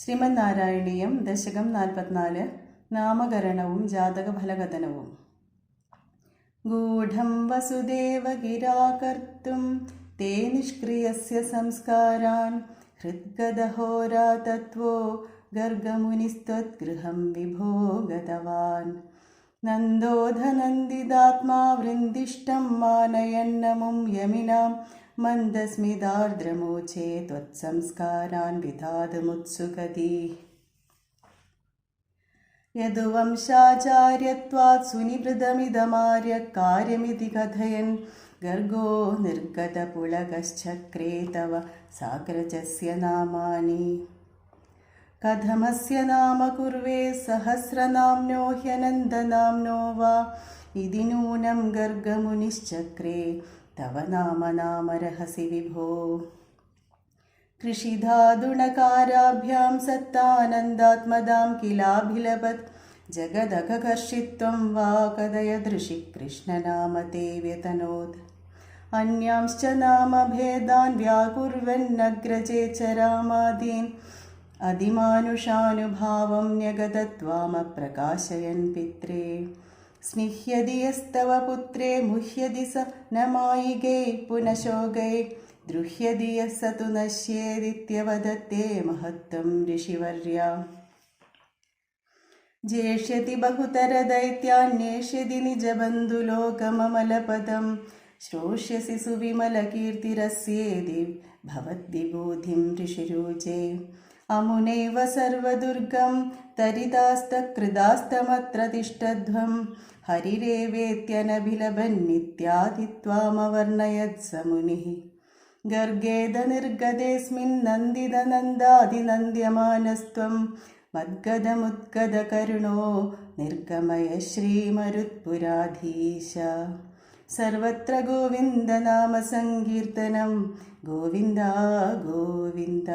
ശ്രീമന്നാരായണീയം ദശകം 44 നാമകരണവും ജാതകഫലകഥനവും. ഗൂഢം വസുദേവഗിരാകർത്തും തേ നിഷ്ക്രിയസ്യ സംസ്കാരാൻ ഹൃദ്ഗദഹോരാതത്വോ ഗർഗമുനിസ്ത്വദ്ഗൃഹം വിഭോ ഗതവാൻ. നന്ദോധനന്ദിതാത്മാ വൃന്ദിഷ്ടം മാനയന്നമും യമിനാം മന്ദസ്മിതാർദ്രമോചേ ത്വത്സംസ്കാരാൻ വിധാതുമുത്സുകതി. യദുവംശാചാര്യത്വാത് സുനിവൃതമിദമാര്യ കാര്യമിതി കഥയൻ ഗർഗോ നിർഗതപുളകശ്ചക്രേ തവ സാഗ്രജസ്യ നാമാനി. കഥമസ്യ നാമ കുർവേ സഹസ്രനാമ്നോ ഹ്യനന്ദനാമ്നോ വാ ഇതി നൂനം ഗർഗമുനിശ്ചക്രേ തവ നാമരഹസി വിഭോ. കൃഷിധാതുണകാരാഭ്യാം സത്താനന്ദാത്മദാം കിലാഭിലപത് ജഗദഘകർഷിത്വം വാ കഥയദൃശി കൃഷ്ണനാമത്തെ വ്യതനോത്. അന്യാംശ്ച നാമഭേദാൻ വ്യാകുർവന്നഗ്രജേ ച രാമാദീൻ അതിമാനുഷാനുഭാവം ന്യഗതത്വാമപ്രകാശയൻ പിത്രേ. സ്നിഹ്യതി യസ്തവ പുത്രേ മുഹ്യതി സ ന മായികൈ പുനഃശോകൈ ദ്രുഹ്യതി യഃ സ തു നശ്യേദിത്യവദത്തെ മഹത്വം ഋഷിവർയ. ജേഷ്യതി ബഹുതരദൈത്യാന്വേഷ്യതി നിജബന്ധുലോകമമലപദം ശ്രോഷ്യസി സുവിമലകീർത്തിരസ്യേതി ഭവദ്വിബോധിം ഋഷിരുചേ. അമുനൈവ സർവദുർഗം തരിതാസ്തകൃതാസ്തമത്ര തിഷ്ടധ്വം ഹരിരേവേത്യനഭിലഭന്നിത്യാദിത്വാമവർണയത് സ മുനിഃ. ഗർഗേദ നിർഗതേസ്മിൻ നന്ദിതനന്ദാദിനന്ദ്യമാനസ്ത്വം മദ്ഗദമുദ്ഗദകരുണോ നിർഗമയ ശ്രീമരുത്പുരാധീശ. സർവത്ര ഗോവിന്ദനാമസങ്കീർത്തനം ഗോവിന്ദ ഗോവിന്ദ.